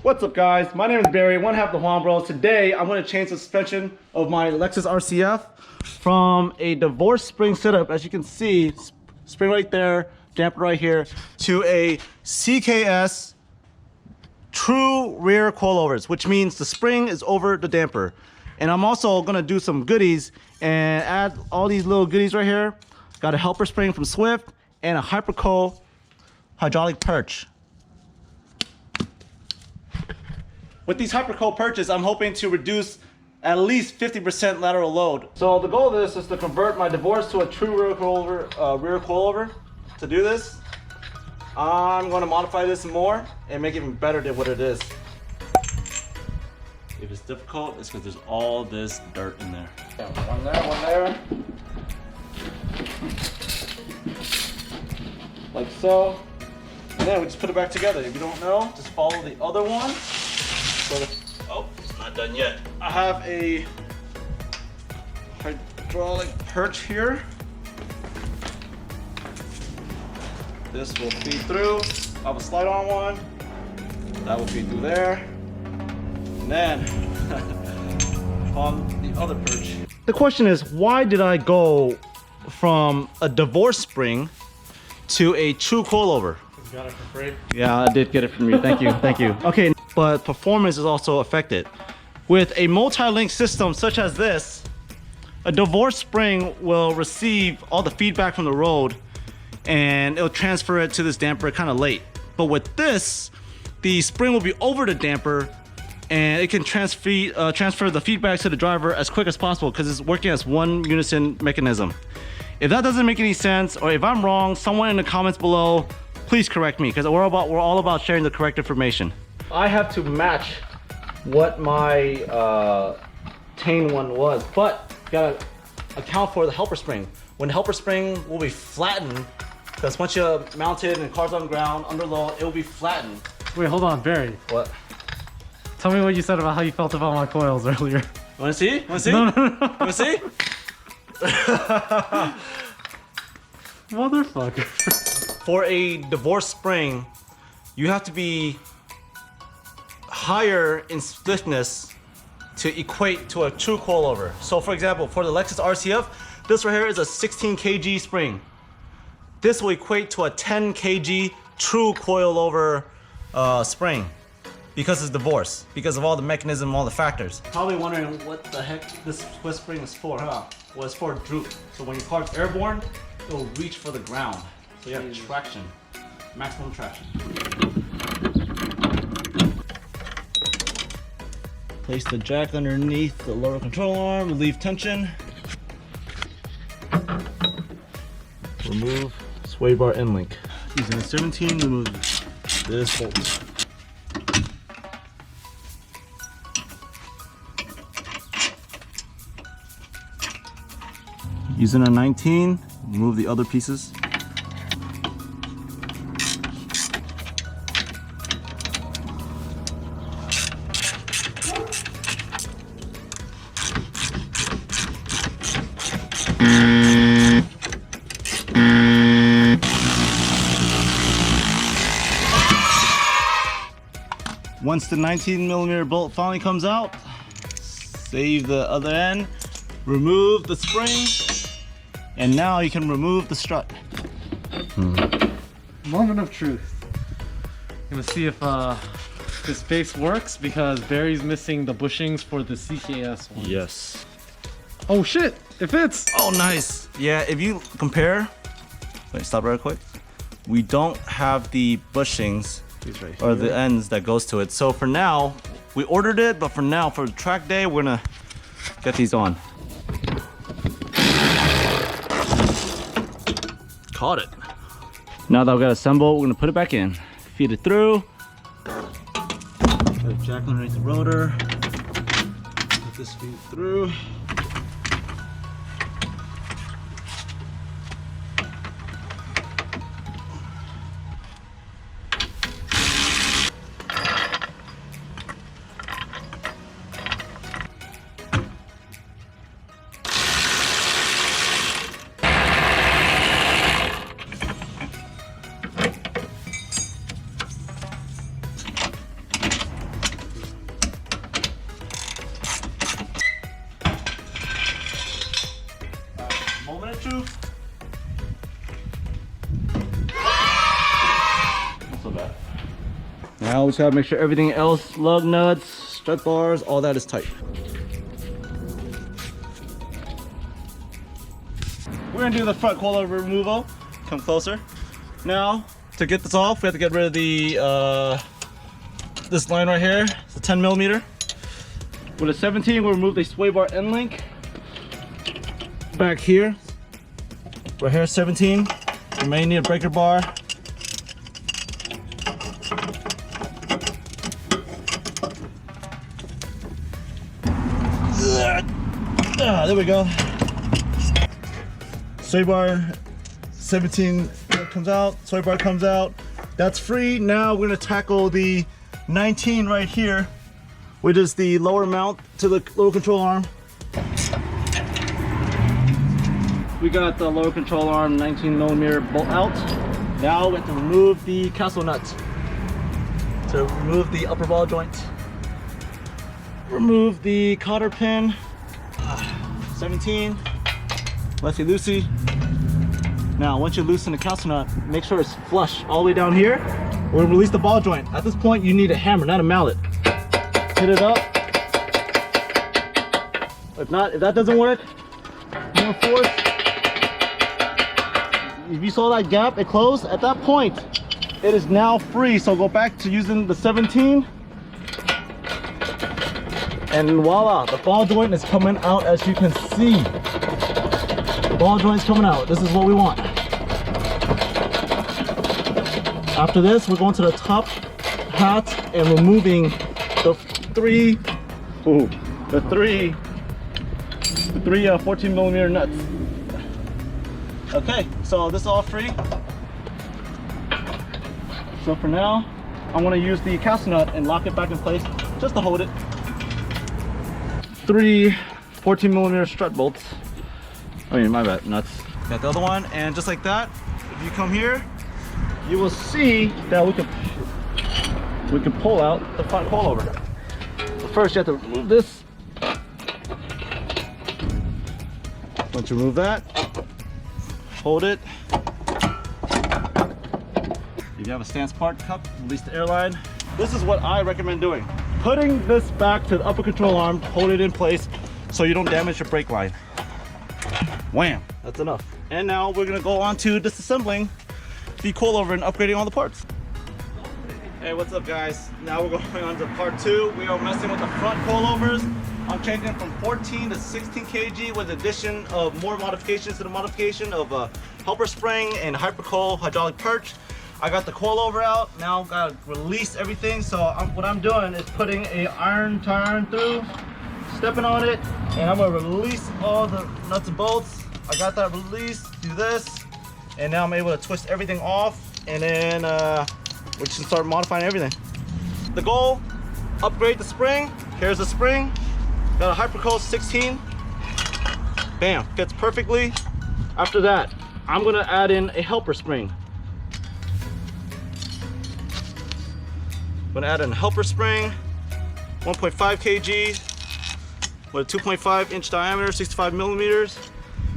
What's up guys, my name is Barry, one half the Juan Bros. Today I'm going to change the suspension of my Lexus RCF from a divorce spring setup, as you can see, spring right there, damper right here, to a CKS True Rear Coilovers, which means the spring is over the damper. And I'm also going to do some goodies and add all these little goodies right here. Got a helper spring from Swift and a Hyperco hydraulic perch. With these Hyperco perches, I'm hoping to reduce at least 50% lateral load. So the goal of this is to convert my divorce to a true rear coilover. To do this, I'm going to modify this more and make it even better than what it is. If it's difficult, it's because there's all this dirt in there. Yeah, one there, one there. Like so. And then we just put it back together. If you don't know, just follow the other one. Oh, it's not done yet. I have a hydraulic perch here. This will feed through. I have a slide on one. That will feed through there. And then on the other perch. The question is, why did I go from a divorce spring to a true coilover? You got it for free? Yeah, I did get it from you. Thank you. Thank you. Okay, but performance is also affected. With a multi-link system such as this, a divorce spring will receive all the feedback from the road and it'll transfer it to this damper kind of late. But with this, the spring will be over the damper and it can transfer the feedback to the driver as quick as possible because it's working as one unison mechanism. If that doesn't make any sense, or if I'm wrong, someone in the comments below, please correct me, because we're all about sharing the correct information. I have to match what my Tane one was, but you gotta account for the helper spring. When the helper spring will be flattened, because once you mount it and the car's on the ground, under load, it will be flattened. Wait, hold on, Barry. What? Tell me what you said about how you felt about my coils earlier. You wanna see? Wanna see? No. You wanna see? Motherfucker. For a divorce spring, you have to be higher in stiffness to equate to a true coilover. So for example, for the Lexus RCF, this right here is a 16 kg spring. This will equate to a 10 kg true coilover spring because it's divorce, because of all the mechanism, all the factors. Probably wondering what the heck this Swiss spring is for, huh? Well, it's for droop. So when your car's airborne, it will reach for the ground. So you have traction, maximum traction. Place the jack underneath the lower control arm, relieve tension. Remove sway bar end link. Using a 17, remove this bolt. Using a 19, remove the other pieces. Once the 19mm bolt finally comes out, save the other end, remove the spring, and now you can remove the strut. Moment of truth. I'm gonna see if this base works because Barry's missing the bushings for the CKS one. Yes. Oh shit, it fits! Oh, nice. Yeah, if you compare, wait, stop right quick. We don't have the bushings Right or the ends that goes to it. So for now, we ordered it, but for now, for track day, we're gonna get these on. Caught it. Now that we got assembled, we're gonna put it back in. Feed it through. Put the jack underneath the rotor. Let this feed through. Now we just gotta make sure everything else, lug nuts, strut bars, all that is tight. We're gonna do the front coilover removal. Come closer. Now, to get this off, we have to get rid of the this line right here. It's a 10 millimeter. With a 17, we'll remove the sway bar end link. Back here, right here, 17. You may need a breaker bar. There we go. Sway bar 17 comes out, sway bar comes out. That's free. Now we're gonna tackle the 19 right here, which is the lower mount to the lower control arm. We got the lower control arm 19 millimeter bolt out. Now we have to remove the castle nut to remove the upper ball joint. Remove the cotter pin. 17. Lefty loosey. Now, once you loosen the castle nut, make sure it's flush all the way down here. We're gonna release the ball joint. At this point, you need a hammer, not a mallet. Hit it up. If not, if that doesn't work, more force. If you saw that gap, it closed. At that point, it is now free. So go back to using the 17. And voila, the ball joint is coming out, as you can see. The ball joint is coming out. This is what we want. After this, we're going to the top hat and removing the three 14 millimeter nuts. Okay, so this is all free. So for now, I'm gonna use the castle nut and lock it back in place just to hold it. 3 14 millimeter strut bolts. I mean, my bad, nuts. Got the other one, and just like that, if you come here, you will see that we can pull out the front coilover. But first, you have to remove this. Once you remove that, hold it. If you have a stance part cup, release the airline. This is what I recommend doing. Putting this back to the upper control arm, hold it in place so you don't damage your brake line. Wham, that's enough. And now we're gonna go on to disassembling the coilover and upgrading all the parts. Hey, what's up guys? Now we're going on to part 2. We are messing with the front coilovers. I'm changing from 14 to 16 kg with the addition of more modifications to the modification of a helper spring and hypercoil hydraulic perch. I got the coilover out. Now I've got to release everything. So what I'm doing is putting a iron to iron through, stepping on it, and I'm gonna release all the nuts and bolts. I got that released, do this, and now I'm able to twist everything off, and then we can start modifying everything. The goal, upgrade the spring. Here's the spring. Got a hypercoil 16. Bam, fits perfectly. After that, I'm gonna add in a helper spring. I'm gonna add in a helper spring, 1.5 kg with a 2.5 inch diameter, 65 millimeters.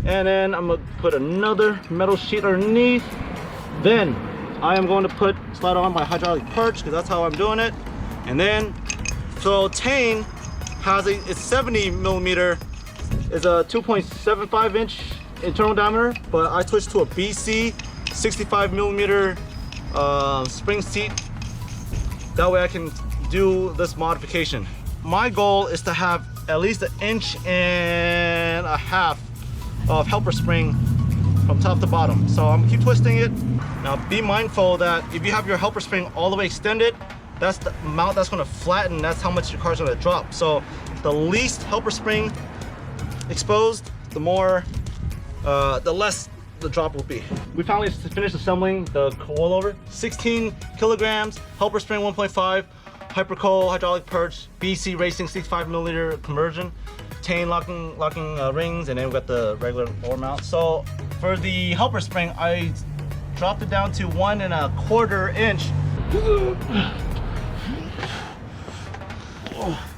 And then I'm gonna put another metal sheet underneath. Then I am going to slide on my hydraulic perch, because that's how I'm doing it. And then, so Tane has it's 70 millimeter, is a 2.75 inch internal diameter, but I switched to a BC 65 millimeter spring seat. That way I can do this modification. My goal is to have at least 1.5 inches of helper spring from top to bottom. So I'm gonna keep twisting it. Now be mindful that if you have your helper spring all the way extended, that's the amount that's gonna flatten, that's how much your car's gonna drop. So the least helper spring exposed, the less the drop will be. We finally finished assembling the coilover. 16 kilograms, helper spring 1.5, hypercoil hydraulic perch, BC Racing 65 millimeter conversion, Tane locking rings, and then we got the regular lower mount. So for the helper spring, I dropped it down to 1.25 inch.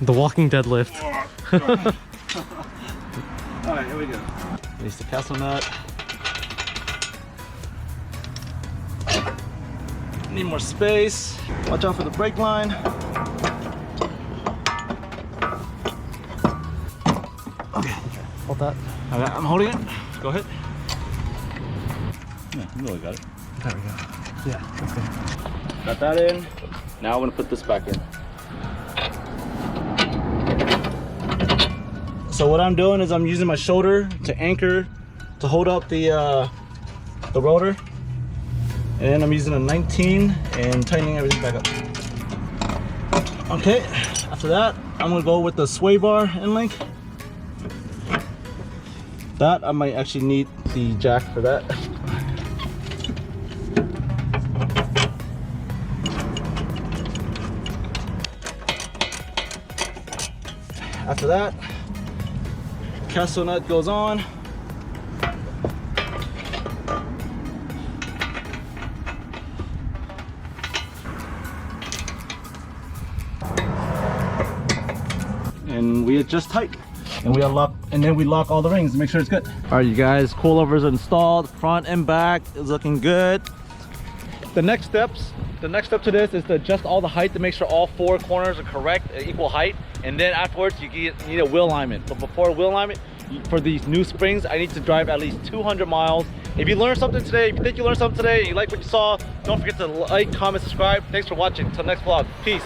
The walking deadlift. All right, here we go. Release the castle nut. Need more space. Watch out for the brake line. Okay, hold that. Okay, I'm holding it. Go ahead. Yeah, you really got it. There we go. Yeah, that's good. Got that in. Now I'm gonna put this back in. So what I'm doing is I'm using my shoulder to anchor, to hold up the rotor. And I'm using a 19 and tightening everything back up. Okay, after that, I'm gonna go with the sway bar end link. That, I might actually need the jack for that. After that, castle nut goes on. And we adjust tight. And we unlock, and then we lock all the rings to make sure it's good. All right, you guys, coilovers installed, front and back is looking good. The next step to this is to adjust all the height to make sure all four corners are correct, equal height. And then afterwards, you need a wheel alignment. But before wheel alignment, for these new springs, I need to drive at least 200 miles. If you learned something today, if you think you learned something today, and you like what you saw, don't forget to like, comment, subscribe. Thanks for watching. Until next vlog. Peace.